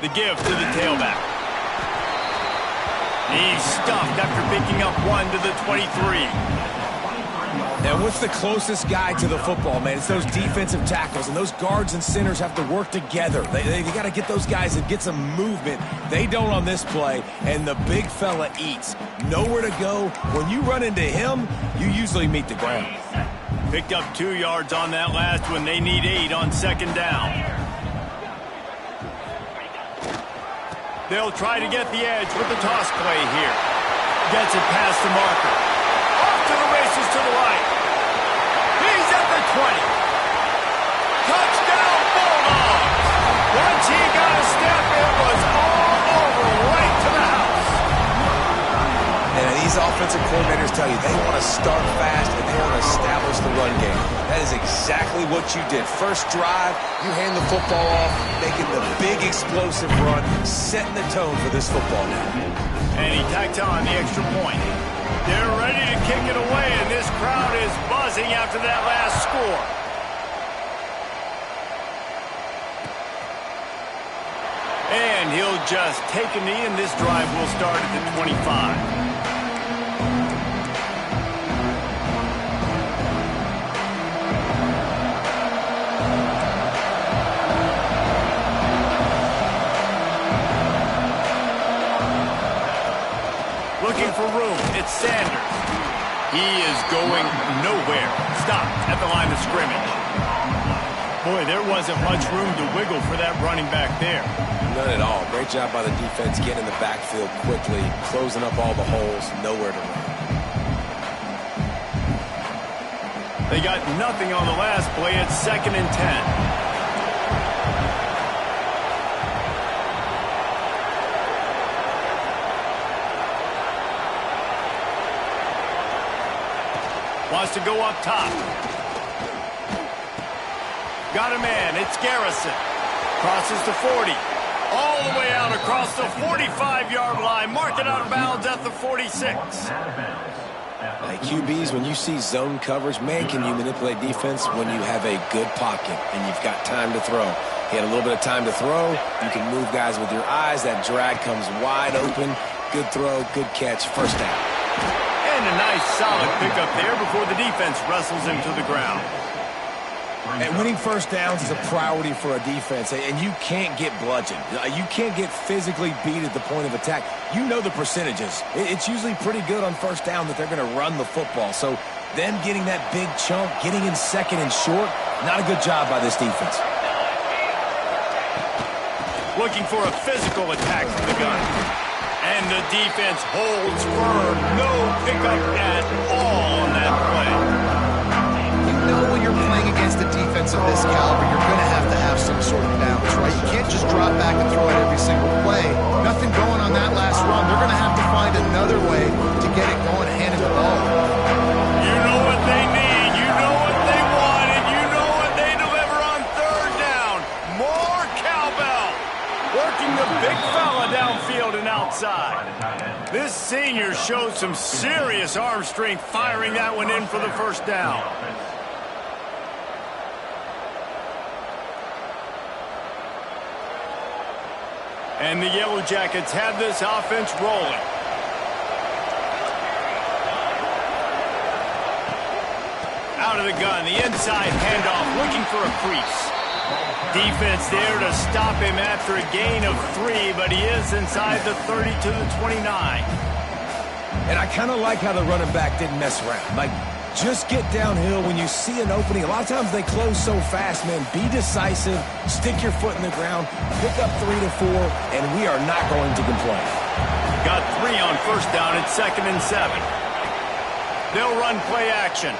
The give to the tailback. He's stuffed after picking up one to the 23. And what's the closest guy to the football, man? It's those defensive tackles, and those guards and centers have to work together. They got to get those guys and get some movement. They don't on this play, and the big fella eats. Nowhere to go. When you run into him, you usually meet the ground. Picked up 2 yards on that last one. They need 8 on second down. They'll try to get the edge with the toss play here. Gets it past the marker. Off to the races to the right. He's at the 20. Touchdown, Bulldogs. Once he got a step, it was all over right to the house. And these offensive coordinators tell you they want to start fast and they want to establish the run game. That is exactly what you did. First drive, you hand the football off, making the big explosive run, setting the tone for this football now. And he tacked on the extra point. They're ready to kick it away, and this crowd is buzzing after that last score. And he'll just take a knee, and this drive will start at the 25. Looking for room, it's Sanders. He is going nowhere. Stopped at the line of scrimmage. Boy, there wasn't much room to wiggle for that running back there. None at all. Great job by the defense getting in the backfield quickly, closing up all the holes, nowhere to run. They got nothing on the last play. It's 2nd and 10. Wants to go up top. Got a man. It's Garrison. Crosses the 40. All the way out across the 45-yard line. Mark it out of bounds at the 46. Hey, QBs, when you see zone coverage, man, can you manipulate defense when you have a good pocket and you've got time to throw. He had a little bit of time to throw. You can move guys with your eyes. That drag comes wide open. Good throw, good catch, first down. And a nice solid pickup there before the defense wrestles him to the ground. And winning first downs is a priority for a defense, and you can't get bludgeoned. You can't get physically beat at the point of attack. You know the percentages. It's usually pretty good on first down that they're going to run the football. So them getting that big chunk, getting in second and short, not a good job by this defense. Looking for a physical attack from the gun. And the defense holds firm. No pickup at all on that play. You know when you're playing against a defense of this caliber, you're going to have some sort of balance, right? You can't just drop back and throw it every single play. Nothing going on that last run. They're going to have to find another way to get it going, handing the ball. You know what they need. You know what they want. And you know what they deliver on third down. More cowbell. Working the big fella downfield and outside. This senior shows some serious arm strength firing that one in for the first down. And the Yellow Jackets have this offense rolling. Out of the gun, the inside handoff, looking for a crease. Defense there to stop him after a gain of 3, but he is inside the 30 to the 29. And I kind of like how the running back didn't mess around. Like, just get downhill when you see an opening. A lot of times they close so fast, man. Be decisive, stick your foot in the ground, pick up 3 to 4, and we are not going to complain. Got 3 on first down at 2nd and 7. They'll run play action.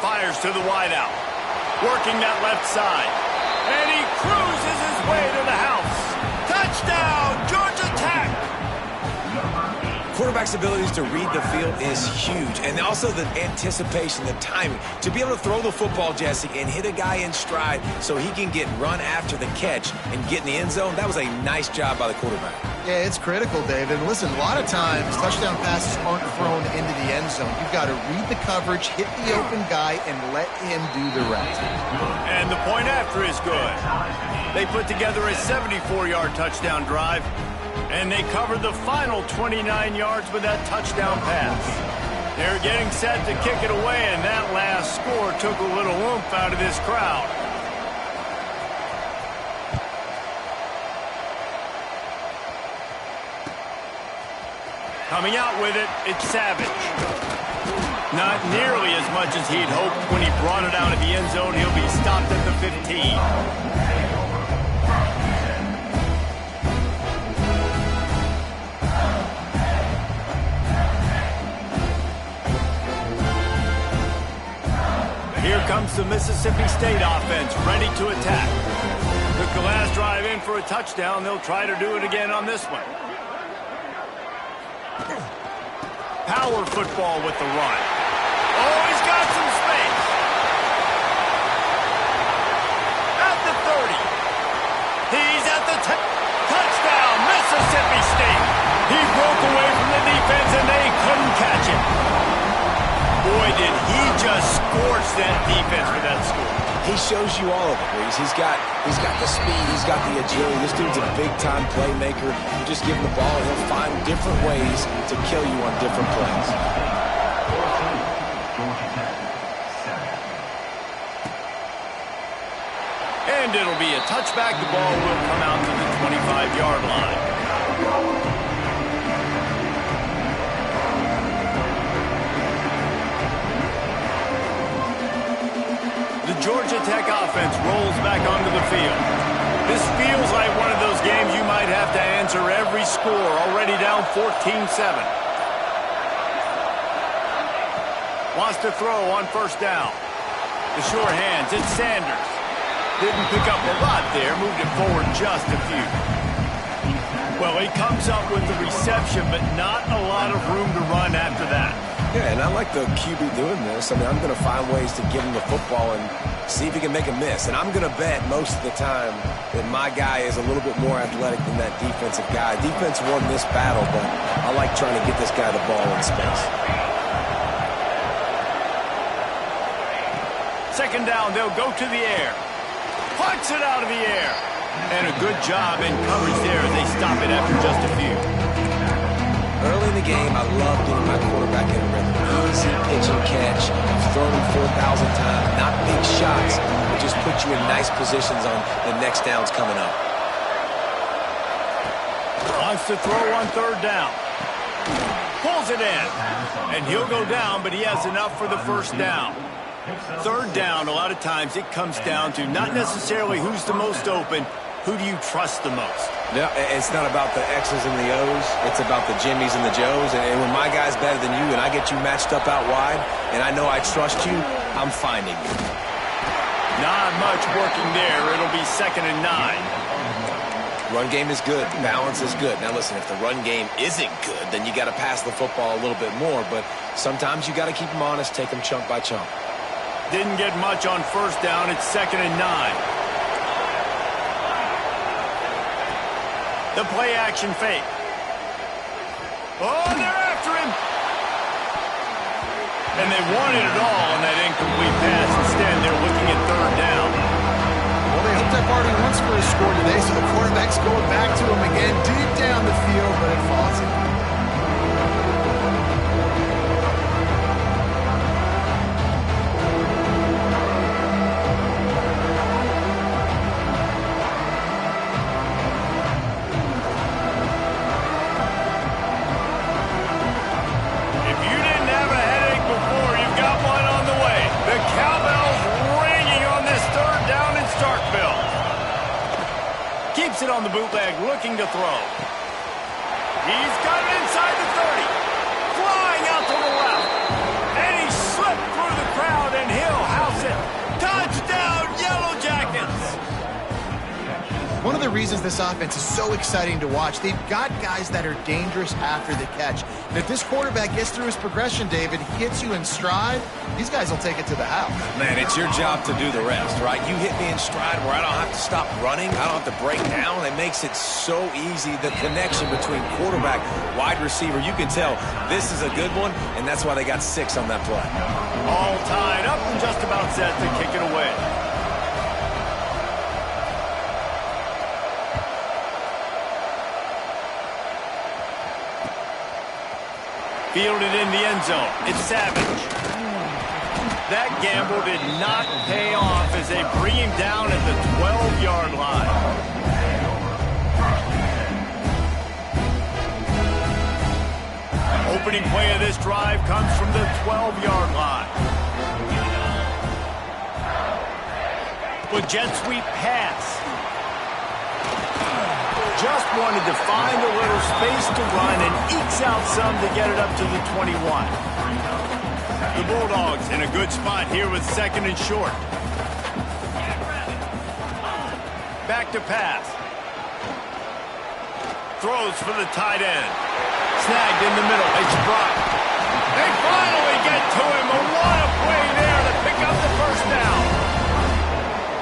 Fires to the wideout. Working that left side. And he cruises his way to the house. Touchdown, Georgia Tech! Quarterback's abilities to read the field is huge, and also the anticipation, the timing. To be able to throw the football, Jesse, and hit a guy in stride so he can get run after the catch and get in the end zone, that was a nice job by the quarterback. Yeah, it's critical, David. And listen, a lot of times touchdown passes aren't thrown into the end zone. You've got to read the coverage, hit the open guy, and let him do the rest. And the point after is good. They put together a 74-yard touchdown drive, and they covered the final 29 yards with that touchdown pass. They're getting set to kick it away, and that last score took a little oomph out of this crowd. Coming out with it, it's Savage. Not nearly as much as he'd hoped when he brought it out of the end zone. He'll be stopped at the 15. Here comes the Mississippi State offense, ready to attack. Took the last drive in for a touchdown. They'll try to do it again on this one. Power football with the run. Oh, he's got some space. At the 30. He's at the touchdown, Mississippi State. He broke away from the defense, and they couldn't catch him. Boy, did he just scorch that defense with that score. He shows you all of it, Reese. He's got the speed, he's got the agility. This dude's a big-time playmaker. You just give him the ball, and he'll find different ways to kill you on different plays. And it'll be a touchback. The ball will come out to the 25-yard line. The Georgia Tech offense rolls back onto the field. This feels like one of those games you might have to answer every score, already down 14-7. Wants to throw on first down. The sure hands, it's Sanders. Didn't pick up a lot there, moved it forward just a few. Well, he comes up with the reception, but not a lot of room to run after that. Yeah, and I like the QB doing this. I mean, I'm going to find ways to give him the football and see if he can make a miss. And I'm going to bet most of the time that my guy is a little bit more athletic than that defensive guy. Defense won this battle, but I like trying to get this guy the ball in space. Second down, they'll go to the air. Punts it out of the air. And a good job in coverage there as they stop it after just a few. Early in the game, I love getting my quarterback in a rhythm. Easy pitch and catch. I've thrown him 4,000 times. Not big shots, but just put you in nice positions on the next downs coming up. Wants to throw on third down. Pulls it in. And he'll go down, but he has enough for the first down. Third down, a lot of times it comes down to not necessarily who's the most open, who do you trust the most? Yeah, it's not about the X's and the O's. It's about the Jimmies and the Joes. And when my guy's better than you and I get you matched up out wide and I know I trust you, I'm finding you. Not much working there. It'll be 2nd and 9. Run game is good. Balance is good. Now, listen, if the run game isn't good, then you got to pass the football a little bit more. But sometimes you got to keep them honest, take them chunk by chunk. Didn't get much on first down. It's 2nd and 9. The play action fake. Oh, they're after him. And they wanted it all on that incomplete pass. Instead, they're looking at third down. Well, they hooked up already once for a score today, so the quarterback's going back to him again deep down the field, but it falls in. Keeps it on the bootleg, looking to throw. He's got it inside the 30. Flying out to the left. And he slipped through the crowd, and he'll house it. Touchdown, Yellow Jackets! One of the reasons this offense is so exciting to watch, they've got guys that are dangerous after the catch. And if this quarterback gets through his progression, David, hits you in stride, these guys will take it to the house. Man, it's your job to do the rest, right? You hit me in stride where I don't have to stop running. I don't have to break down. It makes it so easy. The connection between quarterback, wide receiver, you can tell this is a good one, and that's why they got 6 on that play. All tied up and just about set to kick it away. Fielded in the end zone. It's Savage. That gamble did not pay off as they bring him down at the 12-yard line. Opening play of this drive comes from the 12-yard line. With jet sweep pass. Just wanted to find a little space to run and ekes out some to get it up to the 21. The Bulldogs in a good spot here with second and short. Back to pass. Throws for the tight end. Snagged in the middle. It's dropped. They finally get to him. A lot of play there to pick up the first down.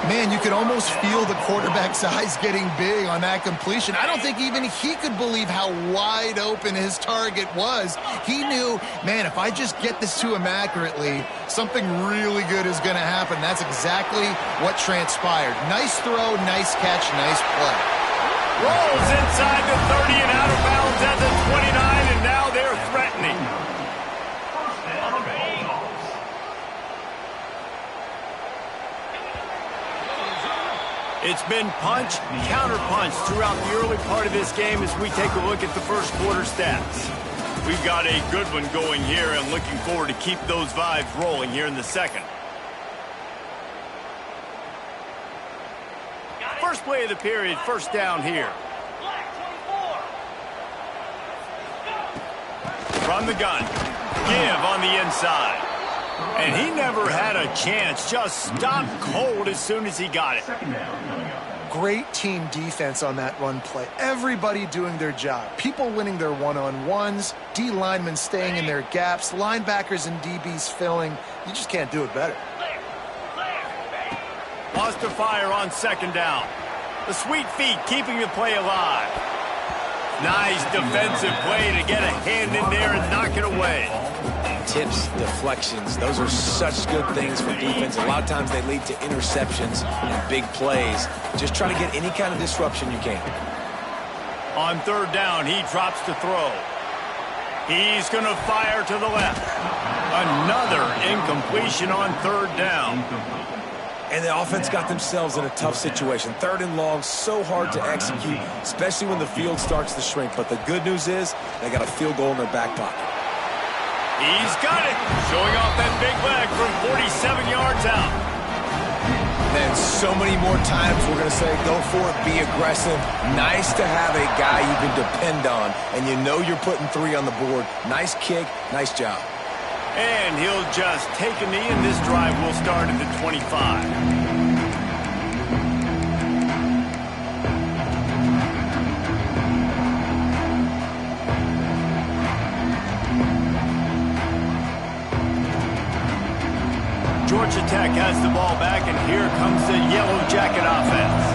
Man, you could almost feel the quarterback's eyes getting big on that completion. I don't think even he could believe how wide open his target was. He knew, man, if I just get this to him accurately, something really good is going to happen. That's exactly what transpired. Nice throw, nice catch, nice play. Rolls inside the 30 and out of bounds at the 29, and now they're threatening. It's been punch, counter-punch throughout the early part of this game as we take a look at the first quarter stats. We've got a good one going here and looking forward to keep those vibes rolling here in the second. First play of the period, first down here. From the gun, give on the inside. And he never had a chance, just stopped cold as soon as he got it. Great team defense on that run play. Everybody doing their job. People winning their one-on-ones, D linemen staying in their gaps, linebackers and DBs filling. You just can't do it better. Lost to fire on second down. The sweet feet keeping the play alive. Nice defensive play to get a hand in there and knock it away. Tips, deflections, those are such good things for defense. A lot of times they lead to interceptions and big plays. Just try to get any kind of disruption you can. On third down, he drops to throw. He's going to fire to the left. Another incompletion on third down. And the offense got themselves in a tough situation. Third and long, so hard to execute, especially when the field starts to shrink. But the good news is they got a field goal in their back pocket. He's got it. Showing off that big leg from 47 yards out. Then so many more times we're going to say, go for it, be aggressive. Nice to have a guy you can depend on, and you know you're putting 3 on the board. Nice kick, nice job. And he'll just take a knee, and this drive will start at the 25. Georgia Tech has the ball back, and here comes the Yellow Jacket offense.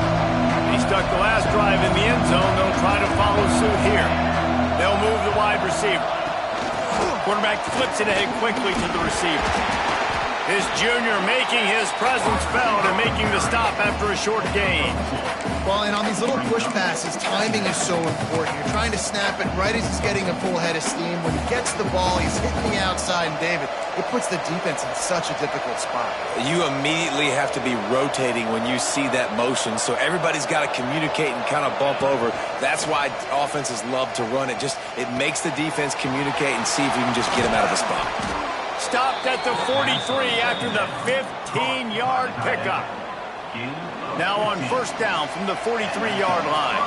He stuck the last drive in the end zone. They'll try to follow suit here. They'll move the wide receiver. Quarterback flips it ahead quickly to the receiver. His junior making his presence felt and making the stop after a short gain. Well, and on these little push passes, timing is so important. You're trying to snap it right as he's getting a full head of steam. When he gets the ball, he's hitting the outside, and David, it puts the defense in such a difficult spot. You immediately have to be rotating when you see that motion, so everybody's got to communicate and kind of bump over. That's why offenses love to run it. It makes the defense communicate and see if you can just get them out of the spot. Stopped at the 43 after the 15-yard pickup. Now on first down from the 43-yard line.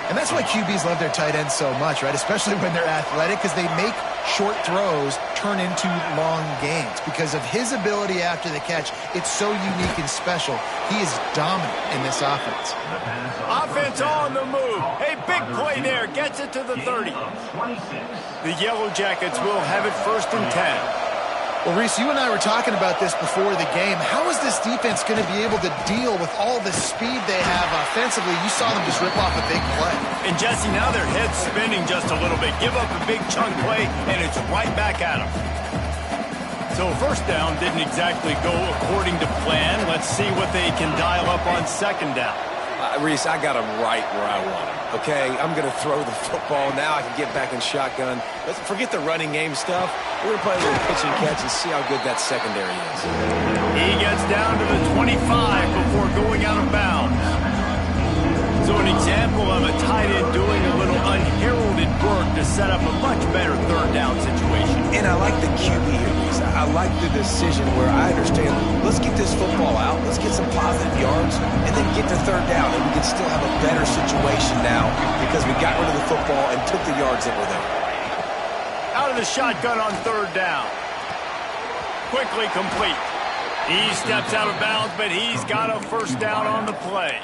And that's why QBs love their tight ends so much, right? Especially when they're athletic, because they make short throws turn into long gains. Because of his ability after the catch, it's so unique and special. He is dominant in this offense. Offense on the move. A big play there. Gets it to the 30. The Yellow Jackets will have it first and 10. Well, Reese, you and I were talking about this before the game. How is this defense going to be able to deal with all the speed they have offensively? You saw them just rip off a big play. And, Jesse, now their head's spinning just a little bit. Give up a big chunk play, and it's right back at them. So first down didn't exactly go according to plan. Let's see what they can dial up on second down. Reese, I got him right where I want him, okay? I'm going to throw the football. Now I can get back in shotgun. Let's forget the running game stuff. We're going to play a little pitch and catch and see how good that secondary is. He gets down to the 25 before going out of bounds. So an example of a tight end doing a little unheralded work to set up a much better third down situation. And I like the QB here, Reese. I like the decision where I understand, let's get this football out, let's get some positive yards, and then get to third down, and we can still have a better situation now because we got rid of the football and took the yards that were there. Out of the shotgun on third down. Quickly complete. He steps out of bounds, but he's got a first down on the play.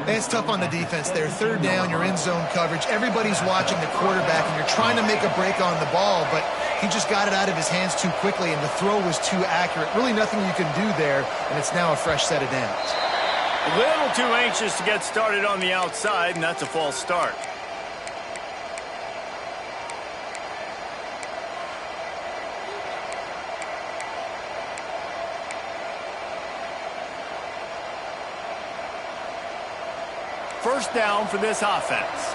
It's tough on the defense there. Third down, you're in zone coverage. Everybody's watching the quarterback, and you're trying to make a break on the ball, but he just got it out of his hands too quickly, and the throw was too accurate. Really nothing you can do there, and it's now a fresh set of downs. A little too anxious to get started on the outside, and that's a false start. First down for this offense.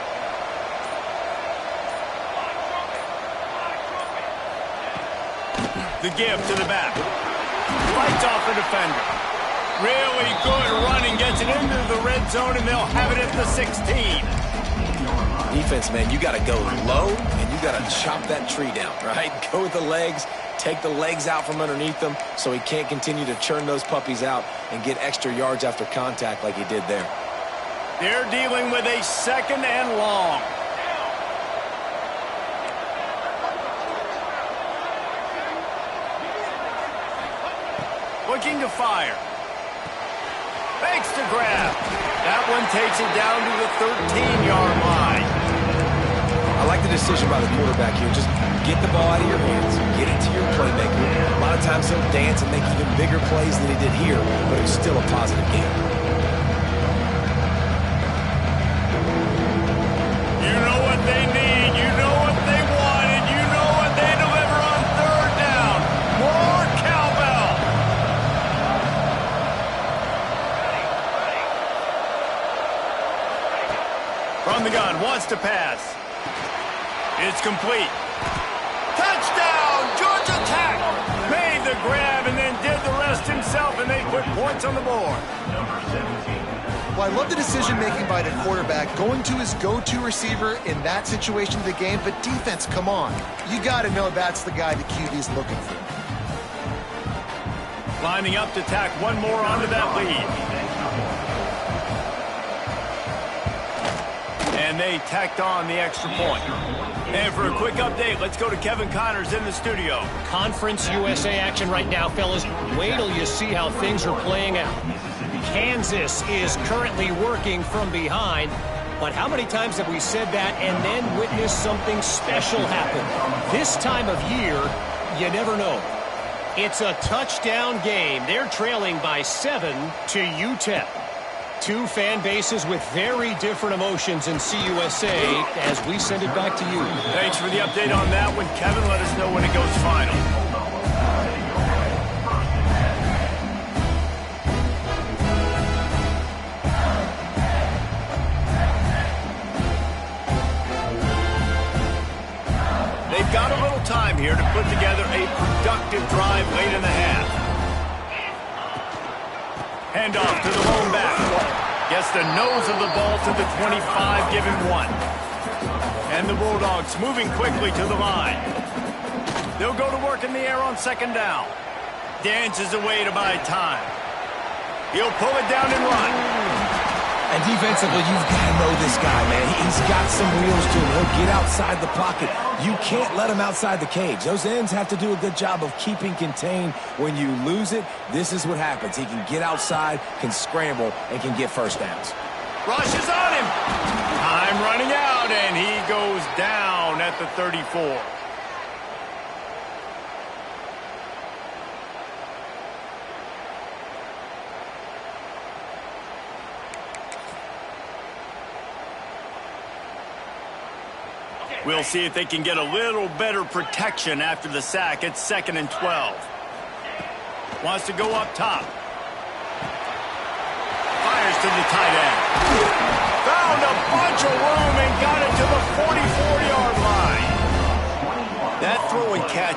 The give to the back. Fights off the defender. Really good running. Gets it into the red zone, and they'll have it at the 16. Defense, man, you got to go low, and you got to chop that tree down, right? Go with the legs. Take the legs out from underneath them so he can't continue to churn those puppies out and get extra yards after contact like he did there. They're dealing with a second and long. Looking to fire. Fakes to grab. That one takes it down to the 13-yard line. I like the decision by the quarterback here. Just get the ball out of your hands. Get it to your playmaker. A lot of times he'll dance and make even bigger plays than he did here, but it's still a positive game. You know what they need, you know what they want, and you know what they deliver on third down. More cowbell. From the gun, wants to pass. It's complete. Touchdown, Georgia Tech. Made the grab and then did the rest himself, and they put points on the board. Well, I love the decision-making by the quarterback, going to his go-to receiver in that situation of the game, but defense, come on. You got to know that's the guy the QB's looking for. Lining up to tack one more onto that lead. And they tacked on the extra point. And for a quick update, let's go to Kevin Connors in the studio. Conference USA action right now, fellas. Wait till you see how things are playing out. Kansas is currently working from behind, but how many times have we said that and then witnessed something special happen? This time of year, you never know. It's a touchdown game. They're trailing by 7 to UTEP. Two fan bases with very different emotions in CUSA as we send it back to you. Thanks for the update on that one, Kevin. Let us know when it goes final. They've got a little time here to put together a productive drive late in the half. Handoff to the home back. Gets the nose of the ball to the 25, give him one. And the Bulldogs moving quickly to the line. They'll go to work in the air on second down. Dances away to buy time. He'll pull it down and run. And defensively, you've got to know this guy, man. He's got some wheels to him. He'll get outside the pocket. You can't let him outside the cage. Those ends have to do a good job of keeping contained. When you lose it, this is what happens. He can get outside, can scramble, and can get first downs. Rush is on him. Time running out, and he goes down at the 34. We'll see if they can get a little better protection after the sack. It's 2nd and 12. Wants to go up top. Fires to the tight end.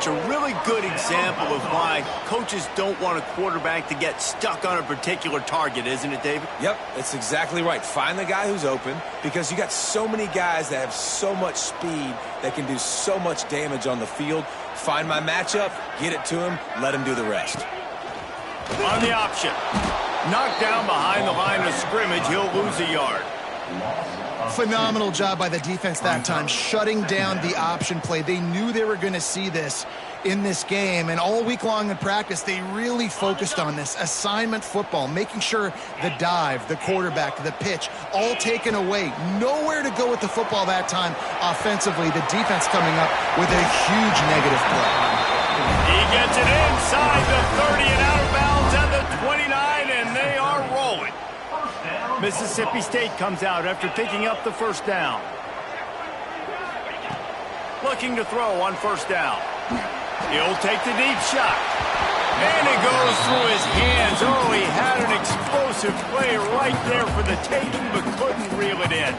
It's a really good example of why coaches don't want a quarterback to get stuck on a particular target, isn't it, David? Yep, that's exactly right. Find the guy who's open, because you got so many guys that have so much speed that can do so much damage on the field. Find my matchup, get it to him, let him do the rest. On the option. Knocked down behind the line of scrimmage, he'll lose a yard. Phenomenal job by the defense that time, shutting down the option play. They knew they were going to see this in this game, and all week long in practice, they really focused on this assignment football, making sure the dive, the quarterback, the pitch, all taken away. Nowhere to go with the football that time offensively. The defense coming up with a huge negative play. He gets it inside the 30 and out of bounds at the 29, and they are rolling. Mississippi State comes out after picking up the first down. Looking to throw on first down. He'll take the deep shot. And it goes through his hands. Oh, he had an explosive play right there for the taking, but couldn't reel it in.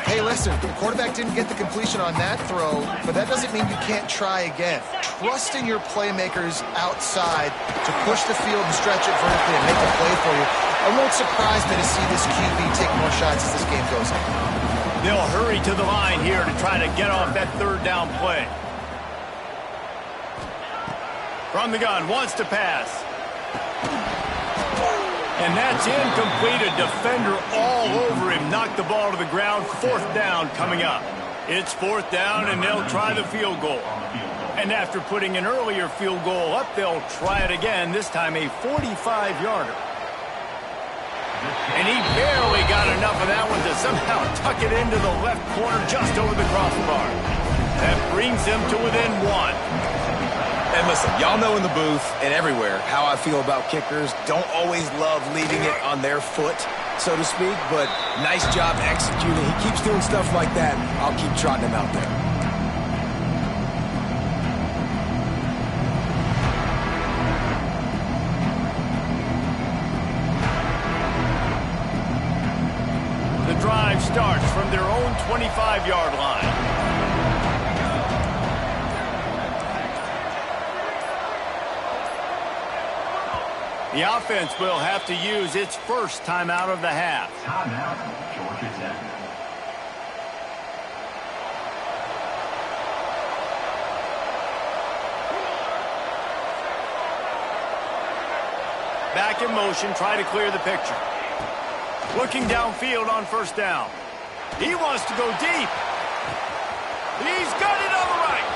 Hey, listen, the quarterback didn't get the completion on that throw, but that doesn't mean you can't try again. Trust in your playmakers outside to push the field and stretch it vertically and make a play for you. It won't surprise me to see this QB take more shots as this game goes on. They'll hurry to the line here to try to get off that third down play. From the gun, wants to pass. And that's incomplete. A defender all over him. Knocked the ball to the ground. Fourth down coming up. It's fourth down, and they'll try the field goal. And after putting an earlier field goal up, they'll try it again, this time a 45-yarder. And he barely got enough of that one to somehow tuck it into the left corner just over the crossbar. That brings them to within one. And listen, y'all know in the booth and everywhere how I feel about kickers. Don't always love leaving it on their foot, so to speak, but nice job executing. He keeps doing stuff like that. I'll keep trotting him out there. The drive starts from their own 25-yard line. The offense will have to use its first timeout of the half. Timeout, Georgia Tech. Back in motion, try to clear the picture. Looking downfield on first down. He wants to go deep. He's got it on the right.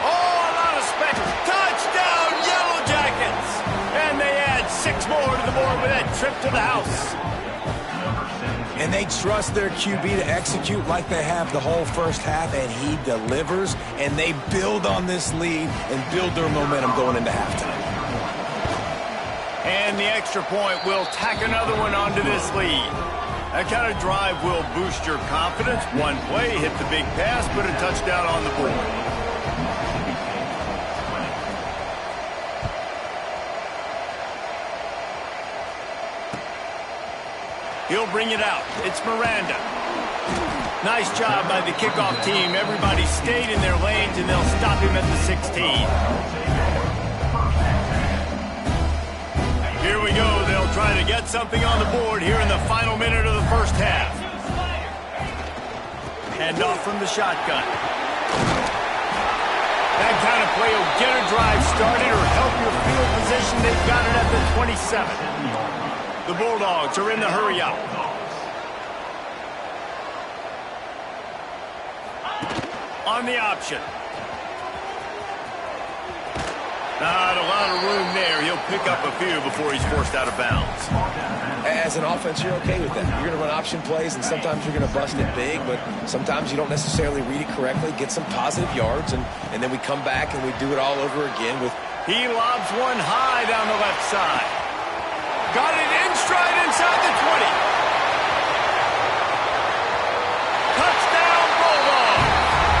Oh, a lot of space. Touchdown, Yellow Jackets. And they add 6 more to the board with that trip to the house. And they trust their QB to execute like they have the whole first half, and he delivers, and they build on this lead and build their momentum going into halftime. And the extra point will tack another one onto this lead. That kind of drive will boost your confidence. One play, hit the big pass, put a touchdown on the board. He'll bring it out. It's Miranda. Nice job by the kickoff team. Everybody stayed in their lanes, and they'll stop him at the 16. Here we go. They'll try to get something on the board here in the final minute of the first half. Hand off from the shotgun. That kind of play will get a drive started or help your field position. They've got it at the 27. The Bulldogs are in the hurry up. On the option. Not a lot of room there. He'll pick up a few before he's forced out of bounds. As an offense, you're okay with that. You're going to run option plays, and sometimes you're going to bust it big, but sometimes you don't necessarily read it correctly, get some positive yards, and then we come back and we do it all over again with... He lobs one high down the left side. Got it in stride inside the 20. Touchdown, Bulldog.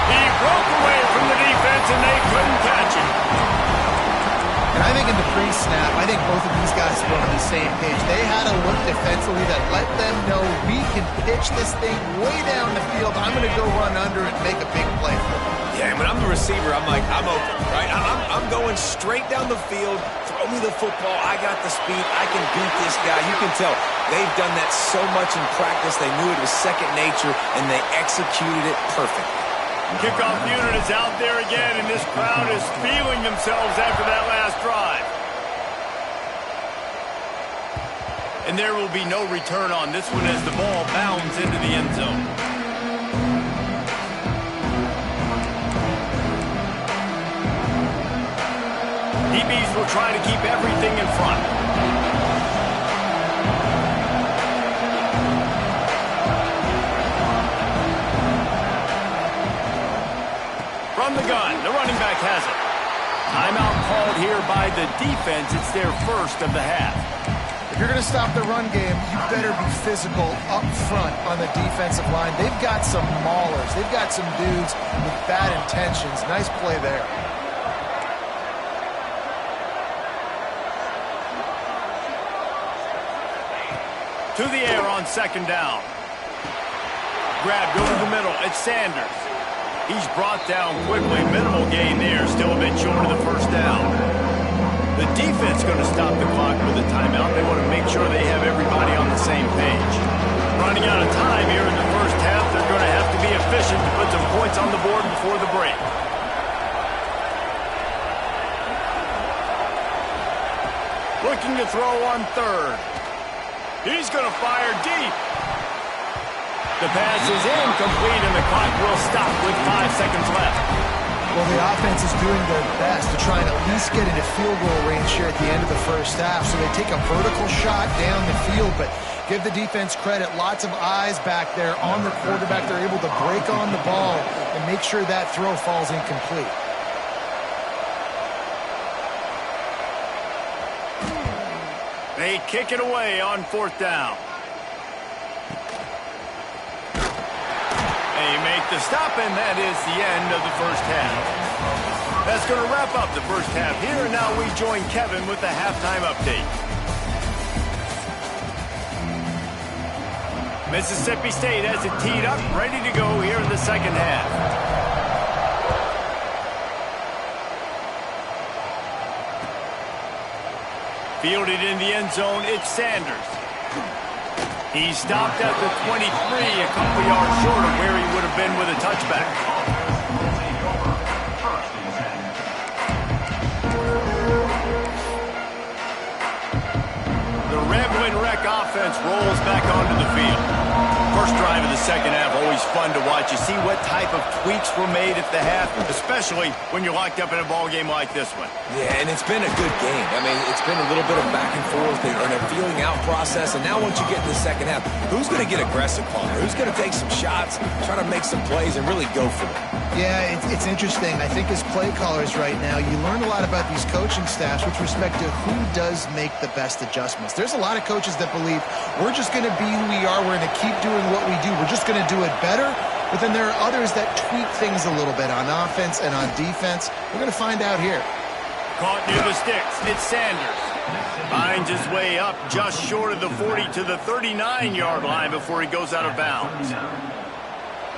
He broke away from the defense, and they couldn't catch him. And I think in the pre-snap, I think both of these guys were on the same page. They had a look defensively that let them know we can pitch this thing way down the field. I'm going to go run under and make a big play for them. Yeah, when I'm the receiver, I'm like, I'm open, right? I'm going straight down the field. Throw me the football. I got the speed. I can beat this guy. You can tell they've done that so much in practice. They knew it was second nature, and they executed it perfectly. Kickoff unit is out there again, and this crowd is feeling themselves after that last drive. And there will be no return on this one as the ball bounds into the end zone. DBs will try to keep everything in front. From the gun, the running back has it. Timeout called here by the defense. It's their first of the half. If you're going to stop the run game, you better be physical up front on the defensive line. They've got some maulers. They've got some dudes with bad intentions. Nice play there. To the air on second down. Grab, go to the middle. It's Sanders. He's brought down quickly. Minimal gain there. Still a bit short of the first down. The defense going to stop the clock with a timeout. They want to make sure they have everybody on the same page. Running out of time here in the first half. They're going to have to be efficient to put some points on the board before the break. Looking to throw on third. He's going to fire deep. The pass is incomplete, and the clock will stop with 5 seconds left. Well, the offense is doing their best to try and at least get into field goal range here at the end of the first half. So they take a vertical shot down the field, but give the defense credit. Lots of eyes back there on the quarterback. They're able to break on the ball and make sure that throw falls incomplete. They kick it away on fourth down. They make the stop, and that is the end of the first half. That's going to wrap up the first half here, and now we join Kevin with the halftime update. Mississippi State has it teed up, ready to go here in the second half. Fielded in the end zone, it's Sanders. He stopped at the 23, a couple yards short of where he would have been with a touchback. The Ramblin' Wreck offense rolls back onto the field. First drive of the second half, always fun to watch. You see what type of tweaks were made at the half, especially when you're locked up in a ball game like this one. Yeah, and it's been a good game. I mean, it's been a little bit of back and forth and a feeling out process. And now once you get in the second half, who's going to get aggressive, Palmer? Who's going to take some shots, try to make some plays, and really go for it? Yeah, it's interesting. I think as play callers right now, you learn a lot about these coaching staffs with respect to who does make the best adjustments. There's a lot of coaches that believe we're just going to be who we are. We're going to keep doing what we do. We're just going to do it better. But then there are others that tweak things a little bit on offense and on defense. We're going to find out here. Caught near the sticks. It's Sanders. Finds his way up just short of the 40 to the 39-yard line before he goes out of bounds.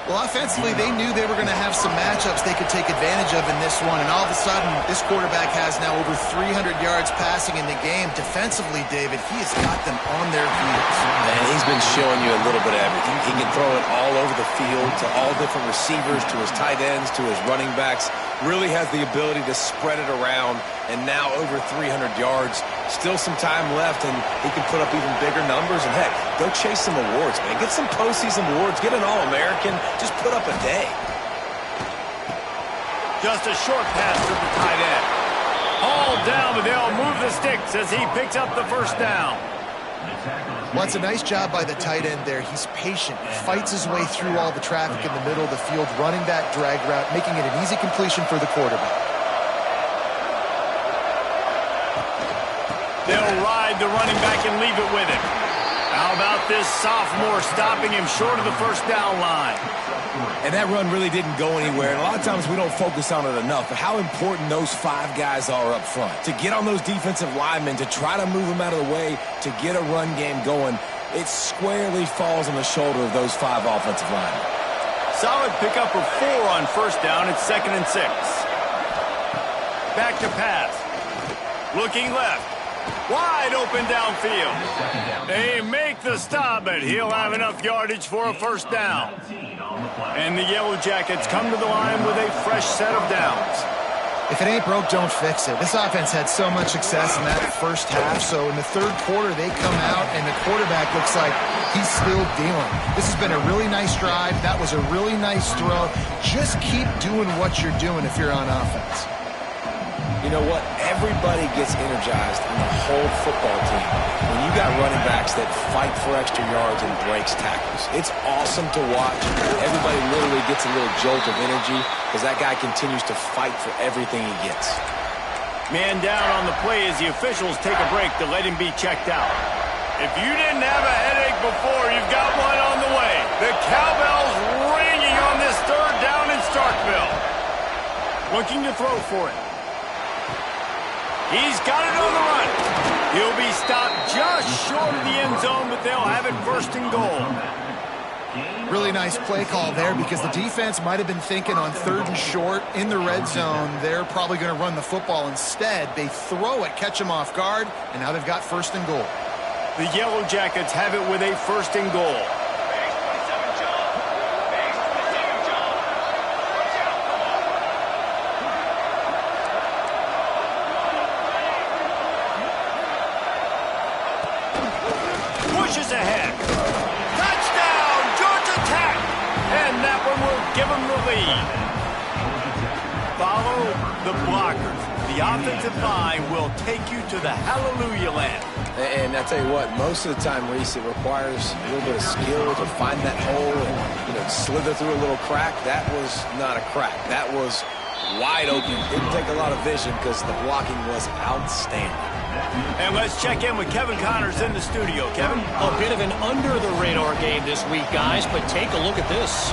Well, offensively, they knew they were going to have some matchups they could take advantage of in this one, and all of a sudden, this quarterback has now over 300 yards passing in the game. Defensively, David, he has got them on their heels. And he's been showing you a little bit of everything. He can throw it all over the field to all different receivers, to his tight ends, to his running backs. Really has the ability to spread it around, and now over 300 yards. Still some time left, and he can put up even bigger numbers. And, heck, go chase some awards, man. Get some postseason awards. Get an All-American. Just put up a day. Just a short pass to the tight end. Hauled down, but they'll move the sticks as he picks up the first down. Well, it's a nice job by the tight end there. He's patient. He fights his way through all the traffic in the middle of the field, running that drag route, making it an easy completion for the quarterback. They'll ride the running back and leave it with him. How about this sophomore stopping him short of the first down line? And that run really didn't go anywhere. And a lot of times we don't focus on it enough, but how important those 5 guys are up front. To get on those defensive linemen, to try to move them out of the way, to get a run game going, it squarely falls on the shoulder of those 5 offensive linemen. Solid pickup of 4 on first down. It's 2nd and 6. Back to pass. Looking left. Wide open downfield. They make the stop, but he'll have enough yardage for a first down. And the Yellow Jackets come to the line with a fresh set of downs. If it ain't broke, don't fix it. This offense had so much success in that first half, so in the third quarter they come out and the quarterback looks like he's still dealing. This has been a really nice drive. That was a really nice throw. Just keep doing what you're doing if you're on offense. You know what? Everybody gets energized on the whole football team when you got running backs that fight for extra yards and breaks tackles. It's awesome to watch. Everybody literally gets a little jolt of energy because that guy continues to fight for everything he gets. Man down on the play as the officials take a break to let him be checked out. If you didn't have a headache before, you've got one on the way. The cowbell's ringing on this third down in Starkville. Looking to throw for it. He's got it on the run. He'll be stopped just short of the end zone, but they'll have it 1st and goal. Really nice play call there because the defense might have been thinking on 3rd and short in the red zone. They're probably going to run the football instead. They throw it, catch them off guard, and now they've got 1st and goal. The Yellow Jackets have it with a 1st and goal. Pushes ahead. Touchdown, Georgia Tech. And that one will give them the lead. Follow the blockers. The offensive line will take you to the hallelujah land. And I tell you what, most of the time, Reese, it requires a little bit of skill to find that hole and, slither through a little crack. That was not a crack. That was wide open. Didn't take a lot of vision because the blocking was outstanding. And let's check in with Kevin Connors in the studio. Kevin? A bit of an under-the-radar game this week, guys, but take a look at this.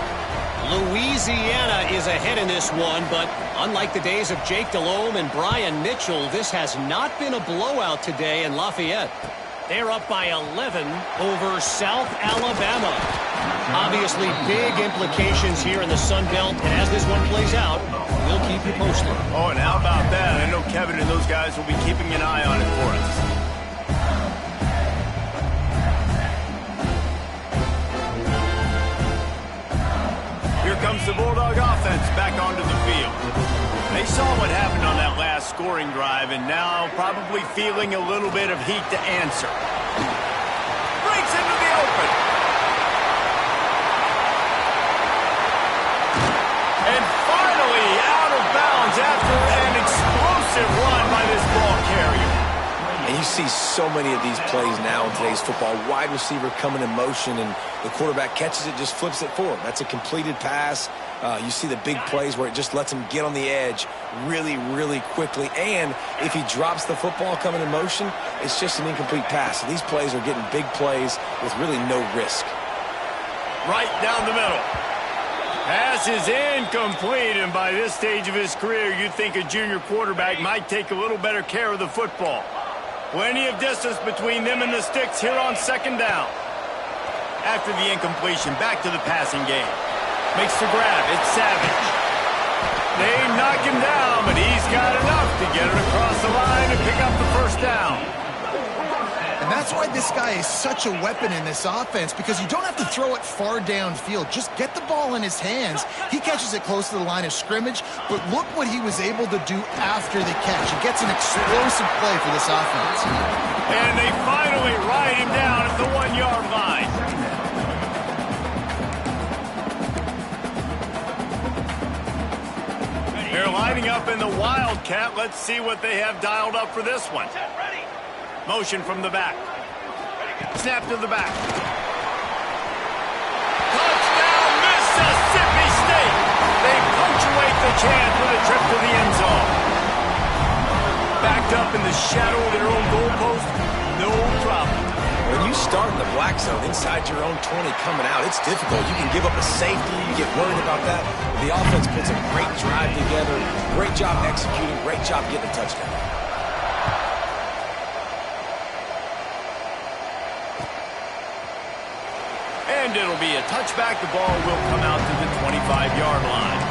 Louisiana is ahead in this one, but unlike the days of Jake Delhomme and Brian Mitchell, this has not been a blowout today in Lafayette. They're up by 11 over South Alabama. Obviously, big implications here in the Sun Belt, and as this one plays out, we'll keep you posted. Oh, and how about that? I know Kevin and those guys will be keeping an eye on it for us. Here comes the Bulldog offense back onto the field. They saw what happened on that last scoring drive, and now probably feeling a little bit of heat to answer. Breaks into the open. And finally out of bounds after an explosive run by this ball carrier. And you see so many of these plays now in today's football. Wide receiver coming in motion, and the quarterback catches it, just flips it forward. That's a completed pass. You see the big plays where it just lets him get on the edge really, really quickly. And if he drops the football coming in motion, it's just an incomplete pass. So these plays are getting big plays with really no risk. Right down the middle. Pass is incomplete, and by this stage of his career, you'd think a junior quarterback might take a little better care of the football. Plenty of distance between them and the sticks here on 2nd down. After the incompletion, back to the passing game. Makes the grab. It's Savage. They knock him down, but he's got enough to get it across the line and pick up the 1st down. And that's why this guy is such a weapon in this offense, because you don't have to throw it far downfield. Just get the ball in his hands. He catches it close to the line of scrimmage, but look what he was able to do after the catch. He gets an explosive play for this offense. And they finally ride him down at the 1-yard line. They're lining up in the Wildcat. Let's see what they have dialed up for this one. Motion from the back. Snap to the back. Touchdown, Mississippi State. They punctuate the chance with a trip to the end zone. Backed up in the shadow of their own goalpost, no problem. When you start in the black zone inside your own 20 coming out, it's difficult. You can give up a safety, you get worried about that. The offense puts a great drive together, great job executing, great job getting a touchdown. And it'll be a touchback. The ball will come out to the 25-yard line.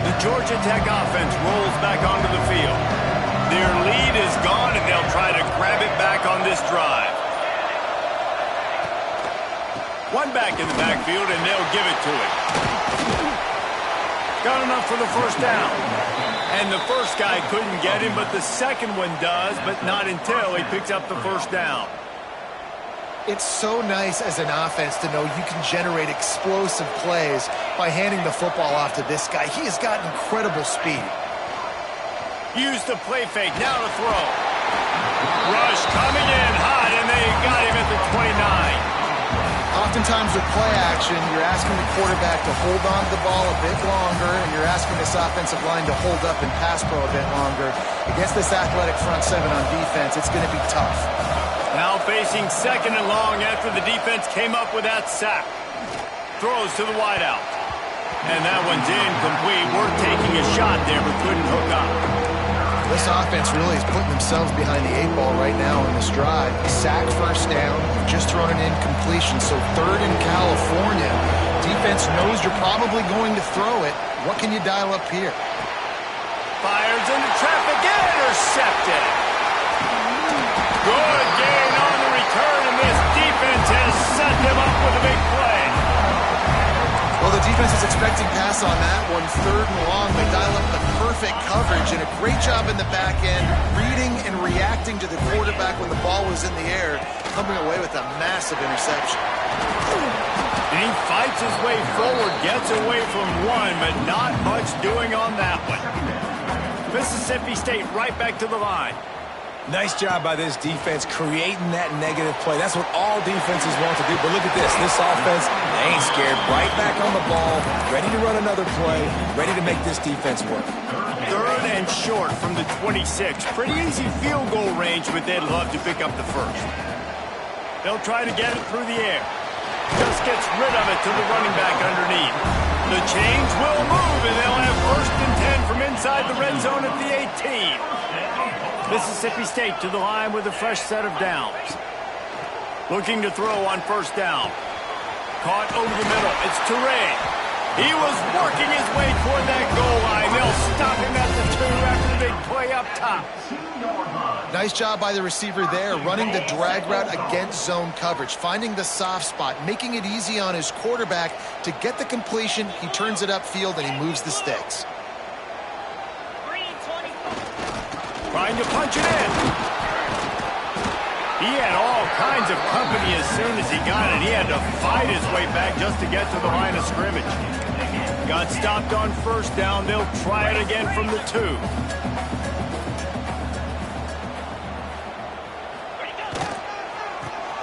The Georgia Tech offense rolls back onto the field. Their lead is gone, and they'll try to grab it back on this drive. One back in the backfield, and they'll give it to it. Got enough for the first down. And the first guy couldn't get him, but the second one does, but not until he picks up the first down. It's so nice as an offense to know you can generate explosive plays by handing the football off to this guy. He has got incredible speed. Use the play fake, now to throw. Rush coming in hot, and they got him at the 29. Oftentimes with play action, you're asking the quarterback to hold on to the ball a bit longer, and you're asking this offensive line to hold up and pass pro a bit longer. Against this athletic front seven on defense, it's going to be tough. Now facing second and long after the defense came up with that sack. Throws to the wideout. And that one's incomplete. We're taking a shot there, but couldn't hook up. This offense really is putting themselves behind the 8 ball right now in this drive. Sack first down, just thrown an incompletion, so third in California. Defense knows you're probably going to throw it. What can you dial up here? Fires into traffic, intercepted. Good gain on the return, and this defense has set them up with a big play. Well, the defense is expecting pass on that one. Third and long, they dial up the perfect coverage and a great job in the back end, reading and reacting to the quarterback when the ball was in the air, coming away with a massive interception. And he fights his way forward, gets away from one, but not much doing on that one. Mississippi State right back to the line. Nice job by this defense creating that negative play. That's what all defenses want to do. But look at this. This offense, they ain't scared. Right back on the ball, ready to run another play, ready to make this defense work. Third and short from the 26. Pretty easy field goal range, but they'd love to pick up the first. They'll try to get it through the air. Just gets rid of it to the running back underneath. The chains will move, and they'll have first and 10 from inside the red zone at the 18. Mississippi State to the line with a fresh set of downs. Looking to throw on first down. Caught over the middle. It's Toure. He was working his way toward that goal line. They'll stop him at the 2 after the big play up top. Nice job by the receiver there, running the drag route against zone coverage, finding the soft spot, making it easy on his quarterback to get the completion. He turns it upfield, and he moves the sticks. Trying to punch it in. He had all kinds of company as soon as he got it. He had to fight his way back just to get to the line of scrimmage. Got stopped on first down. They'll try it again from the 2.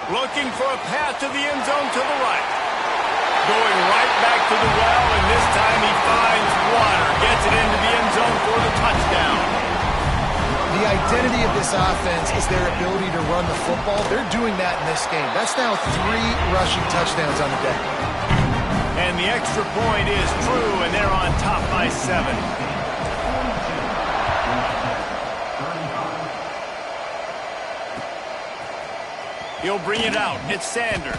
Looking for a path to the end zone to the right. Going right back to the well, and this time he finds water. Gets it into the end zone for the touchdown. The identity of this offense is their ability to run the football. They're doing that in this game. That's now 3 rushing touchdowns on the day. And the extra point is true, and they're on top by 7. He'll bring it out. It's Sanders.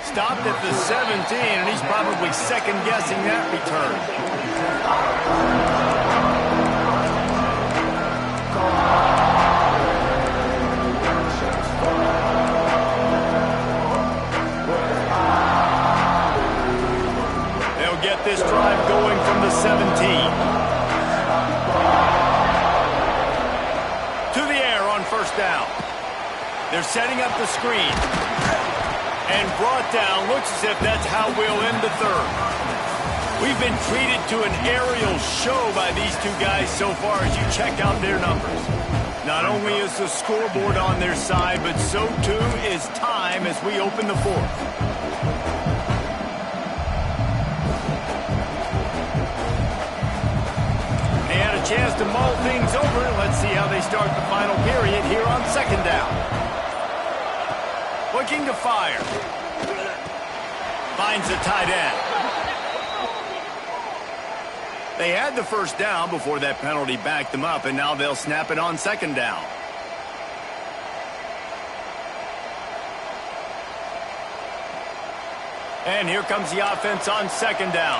Stopped at the 17, and he's probably second-guessing that return. They'll get this drive going from the 17. To the air on first down. They're setting up the screen. And brought down. Looks as if that's how we'll end the third. We've been treated to an aerial show by these 2 guys so far as you check out their numbers. Not only is the scoreboard on their side, but so too is time as we open the 4th. chance to mull things over. Let's see how they start the final period here on second down. Looking to fire. Finds the tight end. They had the first down before that penalty backed them up, and now they'll snap it on second down. And here comes the offense on second down.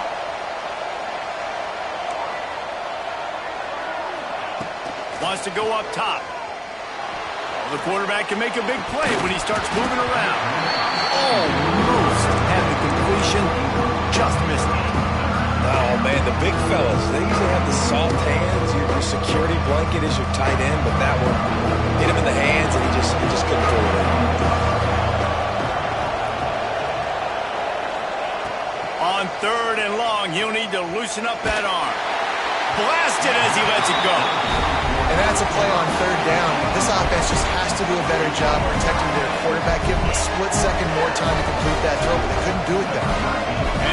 Wants to go up top. The quarterback can make a big play when he starts moving around. Almost had the completion, just missed it. Oh, man, the big fellas, they usually have the soft hands. Your security blanket is your tight end, but that one hit him in the hands, and he just couldn't throw it in. On third and long, he'll need to loosen up that arm. Blasted as he lets it go. And that's a play on third down. This offense just has to do a better job protecting their quarterback. Give them a split second more time to complete that throw, but they couldn't do it there.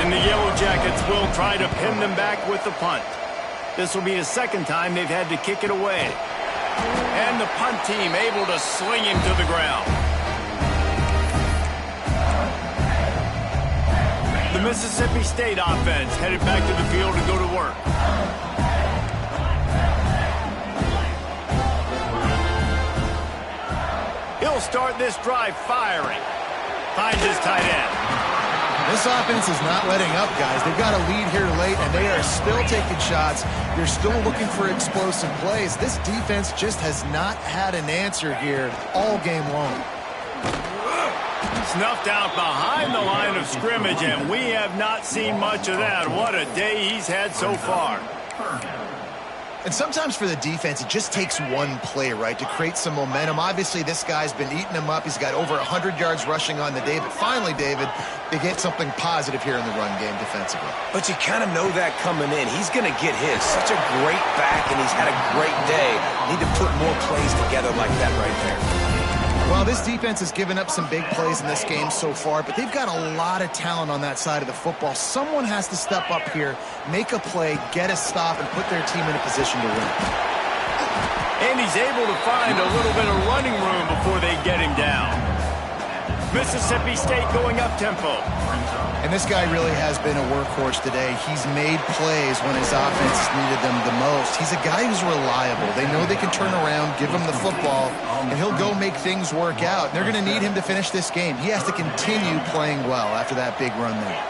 And the Yellow Jackets will try to pin them back with the punt. This will be the second time they've had to kick it away. And the punt team able to sling him to the ground. The Mississippi State offense headed back to the field to go to work. He'll start this drive firing. Finds his tight end. This offense is not letting up, guys. They've got a lead here late, and they are still taking shots. They're still looking for explosive plays. This defense just has not had an answer here all game long. Snuffed out behind the line of scrimmage, and we have not seen much of that. What a day he's had so far. And sometimes for the defense, it just takes one play, right, to create some momentum. Obviously, this guy's been eating them up. He's got over 100 yards rushing on the day. But finally, David, they get something positive here in the run game defensively. But you kind of know that coming in. He's going to get his. Such a great back, and he's had a great day. Need to put more plays together like that right there. Well, this defense has given up some big plays in this game so far, but they've got a lot of talent on that side of the football. Someone has to step up here, make a play, get a stop, and put their team in a position to win. And he's able to find a little bit of running room before they get him down. Mississippi State going up-tempo. And this guy really has been a workhorse today. He's made plays when his offense has needed them the most. He's a guy who's reliable. They know they can turn around, give him the football, and he'll go make things work out. They're going to need him to finish this game. He has to continue playing well after that big run there.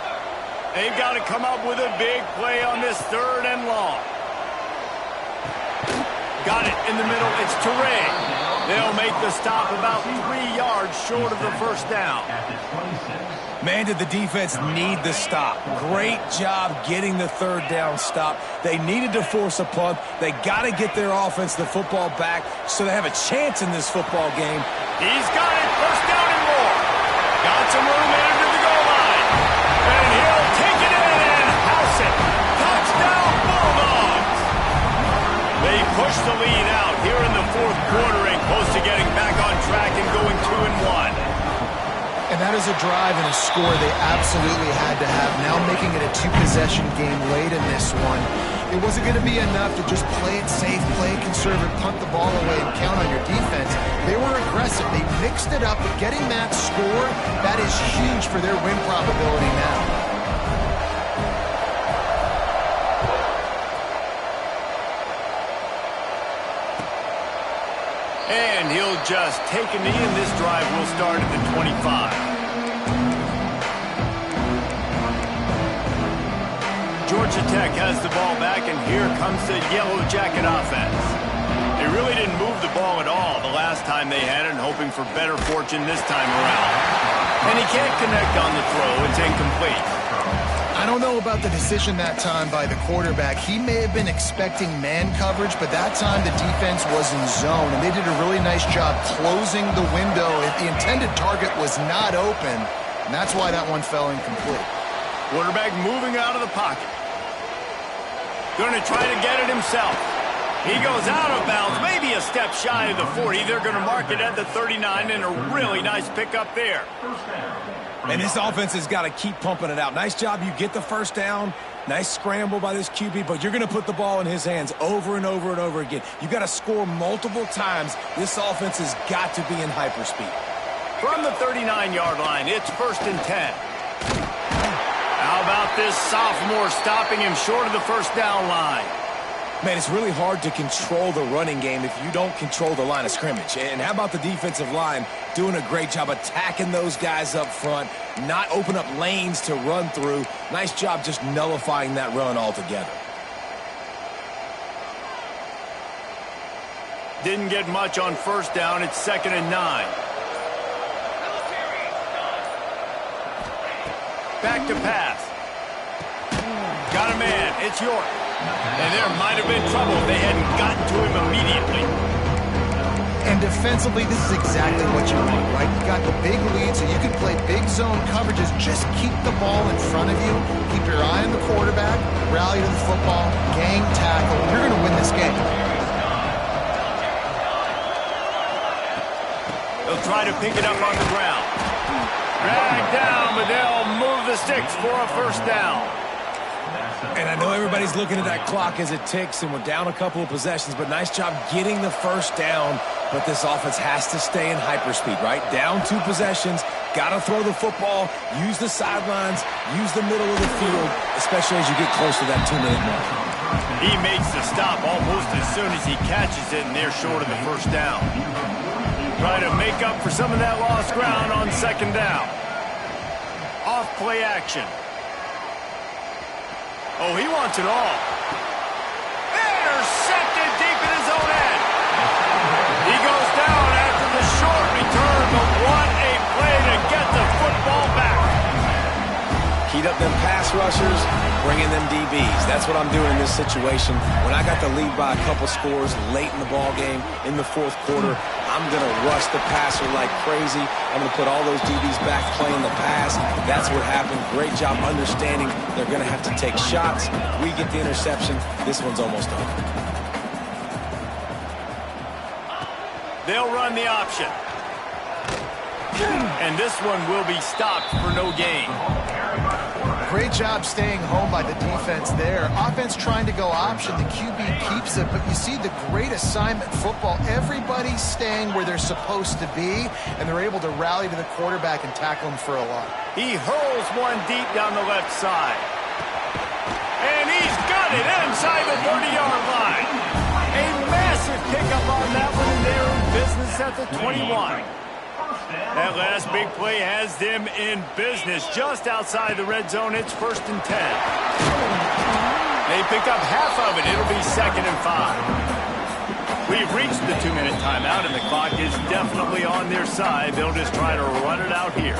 They've got to come up with a big play on this third and long. Got it in the middle. It's Toure. They'll make the stop about 3 yards short of the first down. Man, did the defense need the stop. Great job getting the third down stop. They needed to force a punt. They got to get their offense the football back so they have a chance in this football game. He's got it. First down and more. Got some room headed to the goal line. And he'll take it in and house it. Touchdown, Bulldogs. They push the lead out here in the fourth quarter and close to getting back on track and going 2-1. And that is a drive and a score they absolutely had to have. Now making it a two-possession game late in this one. It wasn't going to be enough to just play it safe, play it conservative, punt the ball away, and count on your defense. They were aggressive. They mixed it up, but getting that score, that is huge for their win probability now. And he'll just take a knee, and this drive will start at the 25. Georgia Tech has the ball back, and here comes the Yellow Jacket offense. They really didn't move the ball at all the last time they had it, and hoping for better fortune this time around. And he can't connect on the throw. It's incomplete. I don't know about the decision that time by the quarterback. He may have been expecting man coverage, but that time the defense was in zone, and they did a really nice job closing the window. The intended target was not open, and that's why that one fell incomplete. Quarterback moving out of the pocket. Going to try to get it himself. He goes out of bounds, maybe a step shy of the 40. They're going to mark it at the 39, and a really nice pickup there. And this offense has got to keep pumping it out. Nice job. You get the first down. Nice scramble by this QB, but you're going to put the ball in his hands over and over and over again. You've got to score multiple times. This offense has got to be in hyperspeed. From the 39-yard line, it's 1st and 10. How about this sophomore stopping him short of the first down line? Man, it's really hard to control the running game if you don't control the line of scrimmage. And how about the defensive line doing a great job attacking those guys up front, not open up lanes to run through. Nice job just nullifying that run altogether. Didn't get much on first down. It's 2nd and 9. Back to pass. Got a man. It's York. And there might have been trouble if they hadn't gotten to him immediately. And defensively, this is exactly what you want, right? You got the big lead, so you can play big zone coverages. Just keep the ball in front of you. Keep your eye on the quarterback. Rally to the football. Gang tackle. You're going to win this game. They'll try to pick it up on the ground. Drag down, but they'll move the sticks for a first down. And I know everybody's looking at that clock as it ticks, and we're down a couple of possessions, but nice job getting the first down. But this offense has to stay in hyperspeed, right? Down 2 possessions, got to throw the football, use the sidelines, use the middle of the field, especially as you get close to that 2-minute mark. He makes the stop almost as soon as he catches it, and they're short of the first down. Try to make up for some of that lost ground on 2nd down. Off play action. Oh, he wants it all. Intercepted deep in his own end. He goes down after the short return, but what a play to get the football back. Heat up them pass rushers, bring in them DBs. That's what I'm doing in this situation. When I got the lead by a couple scores late in the ball game in the 4th quarter, I'm going to rush the passer like crazy. I'm going to put all those DBs back playing the pass. That's what happened. Great job understanding they're going to have to take shots. We get the interception. This one's almost over. They'll run the option. And this one will be stopped for no gain. Great job staying home by the defense there. Offense trying to go option. The QB keeps it, but you see the great assignment football. Everybody's staying where they're supposed to be, and they're able to rally to the quarterback and tackle him for a lot. He hurls one deep down the left side. And he's got it inside the 30-yard line. A massive pickup on that one, and they're in business at the 21. That last big play has them in business just outside the red zone. It's 1st and 10. They pick up half of it. It'll be 2nd and 5. We've reached the 2-minute timeout, and the clock is definitely on their side. They'll just try to run it out here.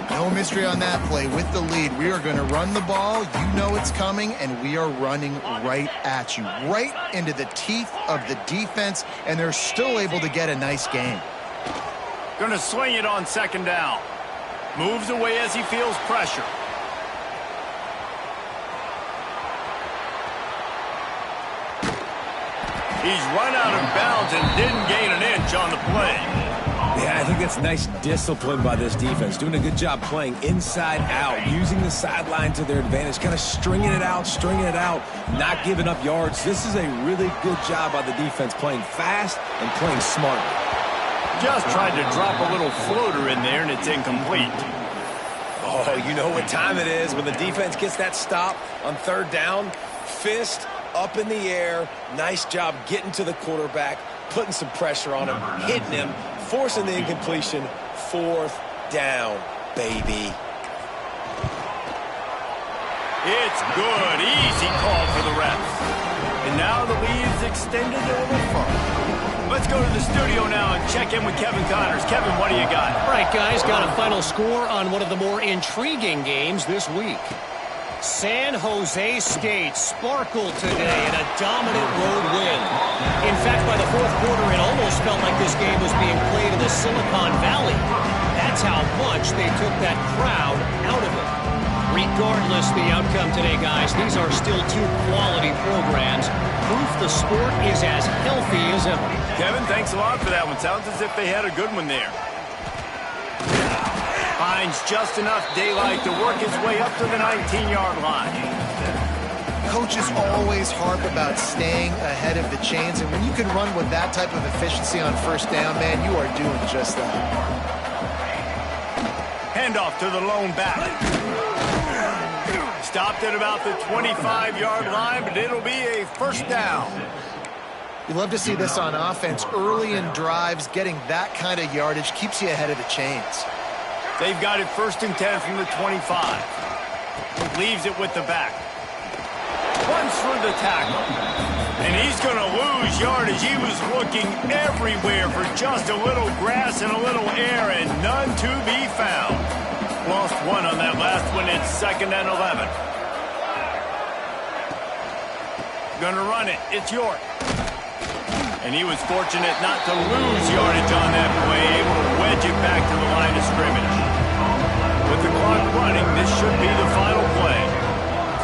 No mystery on that play. With the lead, we are going to run the ball. You know it's coming, and we are running right at you, right into the teeth of the defense, and they're still able to get a nice game. Going to swing it on 2nd down. Moves away as he feels pressure. He's run out of bounds and didn't gain an inch on the play. Yeah, I think that's nice discipline by this defense. Doing a good job playing inside out, using the sideline to their advantage, kind of stringing it out, not giving up yards. This is a really good job by the defense, playing fast and playing smartly. Just tried to drop a little floater in there, and it's incomplete. Oh, you know what time it is when the defense gets that stop on 3rd down. Fist up in the air. Nice job getting to the quarterback, putting some pressure on him, hitting him, forcing the incompletion. 4th down, baby. It's good. Easy call for the refs. And now the lead's extended a little further. Let's go to the studio now and check in with Kevin Connors. Kevin, what do you got? All right, guys, got a final score on one of the more intriguing games this week. San Jose State sparkled today in a dominant road win. In fact, by the 4th quarter, it almost felt like this game was being played in the Silicon Valley. That's how much they took that crowd out of it. Regardless the outcome today, guys, these are still 2 quality programs. Proof the sport is as healthy as ever. Kevin, thanks a lot for that one. Sounds as if they had a good one there. Finds just enough daylight to work his way up to the 19-yard line. coaches always harp about staying ahead of the chains, and when you can run with that type of efficiency on first down, man, you are doing just that. Handoff to the lone back. Stopped at about the 25-yard line, but it'll be a first down. You love to see this on offense. Early in drives, getting that kind of yardage keeps you ahead of the chains. They've got it 1st and 10 from the 25. Leaves it with the back. Runs through the tackle. And he's going to lose yardage. He was looking everywhere for just a little grass and a little air, and none to be found. Lost one on that last one. It's 2nd and 11. Going to run it. It's York. And he was fortunate not to lose yardage on that play, able to wedge it back to the line of scrimmage. With the clock running, this should be the final play.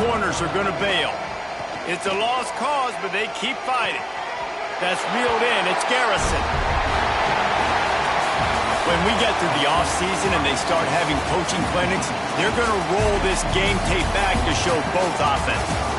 Corners are going to bail. It's a lost cause, but they keep fighting. That's reeled in. It's Garrison. When we get to the offseason and they start having coaching clinics, they're going to roll this game tape back to show both offenses.